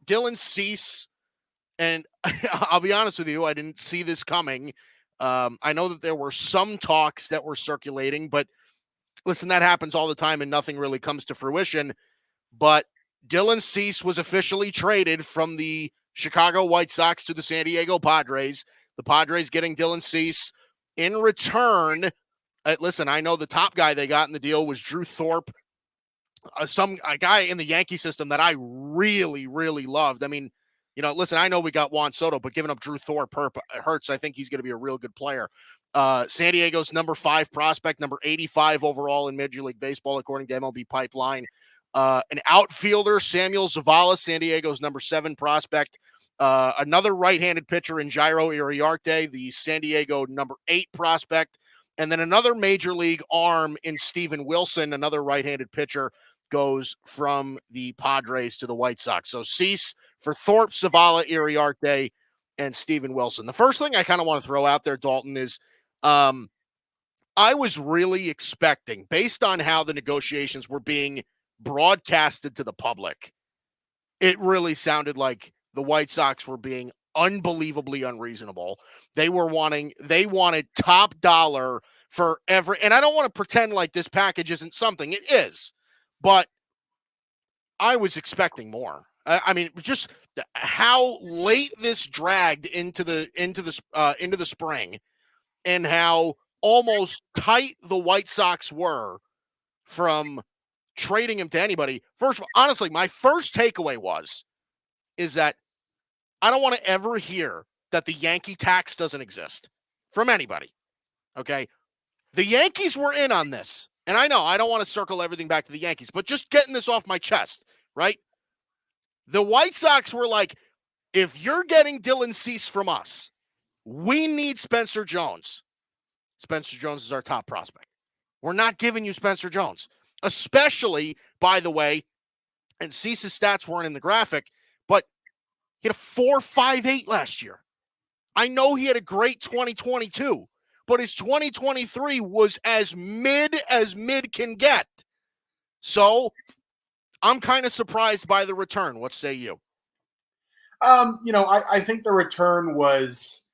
Dylan Cease, and I'll be honest with you, I didn't see this coming. I know that there were some talks that were circulating, but listen, that happens all the time and nothing really comes to fruition. But Dylan Cease was officially traded from the Chicago White Sox to the San Diego Padres. The Padres getting Dylan Cease in return. Listen, I know the top guy they got in the deal was Drew Thorpe, a guy in the Yankee system that I really, really loved. I mean, listen, I know we got Juan Soto, but giving up Drew Thorpe hurts. I think he's going to be a real good player. San Diego's number 5 prospect, number 85 overall in Major League Baseball, according to MLB Pipeline. An outfielder, Samuel Zavala, San Diego's number 7 prospect. Another right-handed pitcher in Jairo Iriarte, the San Diego number 8 prospect. And then another major league arm in Steven Wilson, another right-handed pitcher, goes from the Padres to the White Sox. So Cease for Thorpe, Zavala, Iriarte, and Steven Wilson. The first thing I kind of want to throw out there, Dalton, is I was really expecting, based on how the negotiations were being broadcasted to the public, it really sounded like the White Sox were being unbelievably unreasonable. They wanted top dollar for every, and I don't want to pretend like this package isn't something. It is, but I was expecting more. I mean, just how late this dragged into the spring, and how almost tight the White Sox were from trading him to anybody. First of all, honestly, my first takeaway is that I don't want to ever hear that the Yankee tax doesn't exist from anybody. Okay. The Yankees were in on this. And I know I don't want to circle everything back to the Yankees, but just getting this off my chest, right? The White Sox were like, if you're getting Dylan Cease from us, we need Spencer Jones. Spencer Jones is our top prospect. We're not giving you Spencer Jones, especially, by the way, and Cease's stats weren't in the graphic, but he had a 4.58 last year. I know he had a great 2022, but his 2023 was as mid can get. So I'm kind of surprised by the return. What say you? I think the return was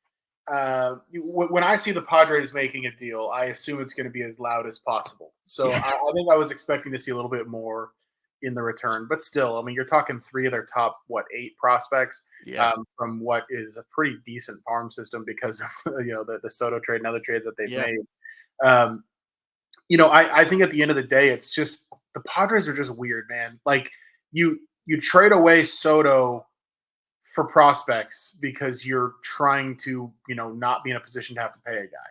when I see the Padres making a deal, I assume it's going to be as loud as possible. So Yeah. I think I was expecting to see a little bit more in the return, but still, I mean, you're talking 3 of their top 8 prospects from what is a pretty decent farm system because of the Soto trade and other trades that they've made. I think at the end of the day, it's just the Padres are just weird, man. Like you trade away Soto for prospects because you're trying to, not be in a position to have to pay a guy.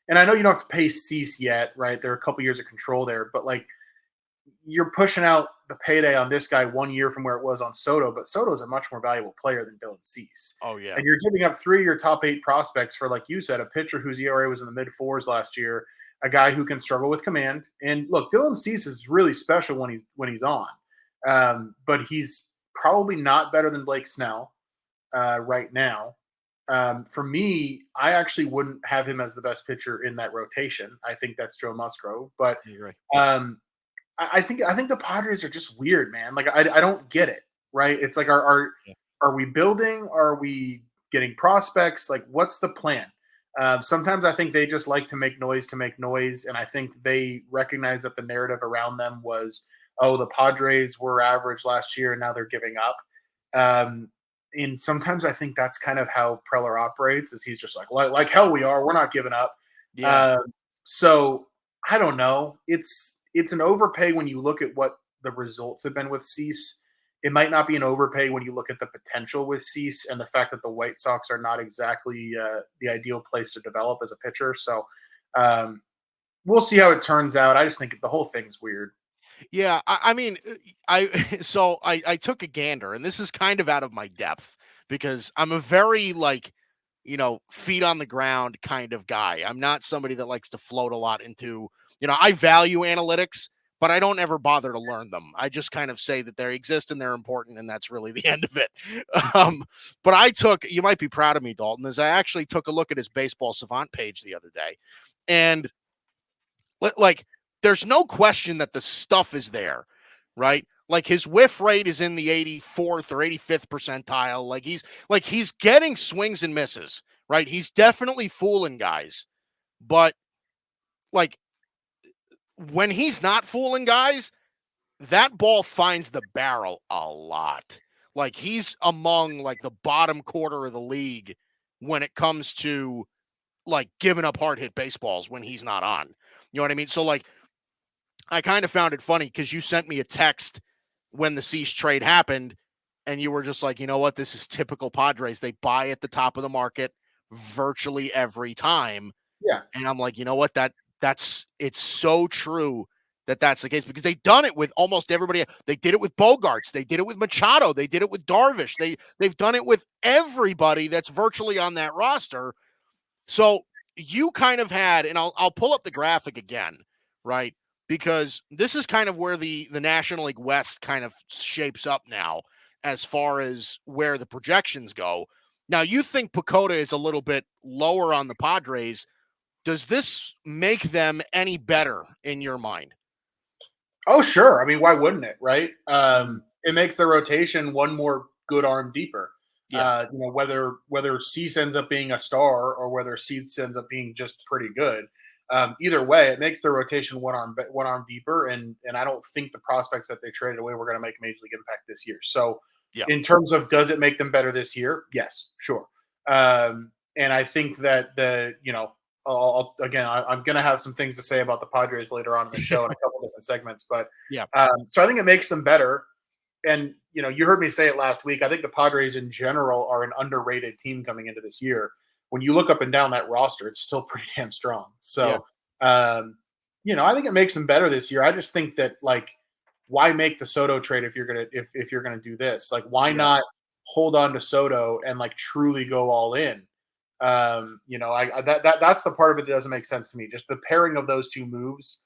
And I know you don't have to pay Cease yet, right? There are a couple years of control there, but like you're pushing out the payday on this guy 1 year from where it was on Soto, but Soto is a much more valuable player than Dylan Cease. Oh, yeah. And you're giving up 3 of your top 8 prospects for, like you said, a pitcher whose ERA was in the mid-4s last year, a guy who can struggle with command. And look, Dylan Cease is really special when he's on, but he's probably not better than Blake Snell right now. For me, I actually wouldn't have him as the best pitcher in that rotation. I think that's Joe Musgrove, but I think the Padres are just weird, man. Like I don't get it, right? It's like are we building? Are we getting prospects? Like what's the plan? Sometimes I think they just like to make noise, and I think they recognize that the narrative around them was, oh, the Padres were average last year and now they're giving up. And sometimes I think that's kind of how Preller operates, is he's just like hell we are, we're not giving up. So I don't know. It's an overpay when you look at what the results have been with Cease. It might not be an overpay when you look at the potential with Cease and the fact that the White Sox are not exactly the ideal place to develop as a pitcher. So we'll see how it turns out. I just think the whole thing's weird. Yeah, I mean, I took a gander, and this is kind of out of my depth because I'm a very feet on the ground kind of guy. I'm not somebody that likes to float a lot into, I value analytics, but I don't ever bother to learn them. I just kind of say that they exist and they're important, and that's really the end of it. But you might be proud of me, Dalton, as I actually took a look at his Baseball Savant page the other day, and there's no question that the stuff is there, right? Like his whiff rate is in the 84th or 85th percentile. Like he's getting swings and misses, right? He's definitely fooling guys. But like when he's not fooling guys, that ball finds the barrel a lot. Like he's among like the bottom quarter of the league when it comes to like giving up hard hit baseballs when he's not on. You know what I mean? So like I kind of found it funny because you sent me a text when the Cease trade happened, and you were just like, you know what, this is typical Padres. They buy at the top of the market virtually every time. Yeah. And I'm like, you know what, it's so true that that's the case because they've done it with almost everybody. They did it with Bogarts. They did it with Machado. They did it with Darvish. They've done it with everybody that's virtually on that roster. So you kind of had, and I'll pull up the graphic again, right? Because this is kind of where the National League West kind of shapes up now as far as where the projections go. Now, you think Pacoda is a little bit lower on the Padres. Does this make them any better in your mind? Oh, sure. I mean, why wouldn't it, right? It makes the rotation one more good arm deeper. Yeah. Whether Cease ends up being a star or whether Cease ends up being just pretty good. Either way, it makes the rotation one arm deeper, and I don't think the prospects that they traded away were going to make a major league impact this year. So, Yeah. in terms of does it make them better this year? Yes, sure. And I think that I'm going to have some things to say about the Padres later on in the show in a couple different segments, but Yeah. so I think it makes them better. And you heard me say it last week. I think the Padres in general are an underrated team coming into this year. When you look up and down that roster, it's still pretty damn strong. So, I think it makes them better this year. I just think that why make the Soto trade if you're gonna do this? Like, why not hold on to Soto and truly go all in? That's the part of it that doesn't make sense to me. Just the pairing of those two moves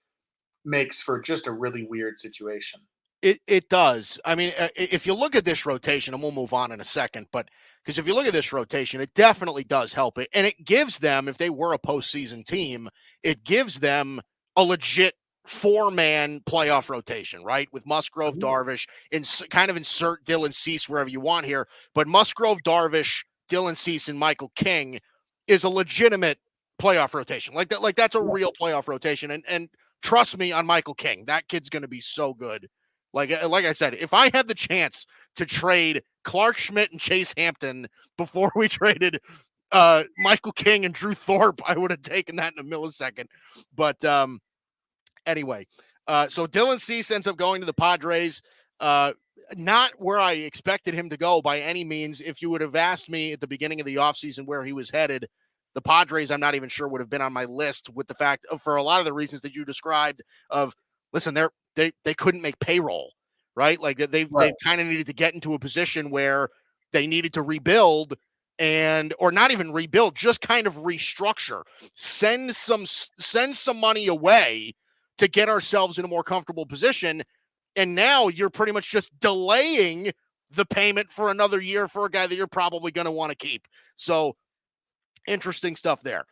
makes for just a really weird situation. It does. I mean, if you look at this rotation, and we'll move on in a second, but because if you look at this rotation, it definitely does help it. And it gives them, if they were a postseason team, it gives them a legit 4-man playoff rotation, right? With Musgrove, Darvish, and kind of insert Dylan Cease wherever you want here. But Musgrove, Darvish, Dylan Cease, and Michael King is a legitimate playoff rotation. Like that's a real playoff rotation. And trust me on Michael King, that kid's going to be so good. Like I said, if I had the chance to trade Clark Schmidt and Chase Hampton before we traded Michael King and Drew Thorpe, I would have taken that in a millisecond. But anyway, so Dylan Cease ends up going to the Padres. Not where I expected him to go by any means. If you would have asked me at the beginning of the offseason where he was headed, the Padres, I'm not even sure would have been on my list with the fact of, for a lot of the reasons that you described of, listen, they couldn't make payroll, right? Like they've kind of needed to get into a position where they needed to rebuild or not even rebuild, just kind of restructure, send some money away to get ourselves in a more comfortable position. And now you're pretty much just delaying the payment for another year for a guy that you're probably going to want to keep. So interesting stuff there.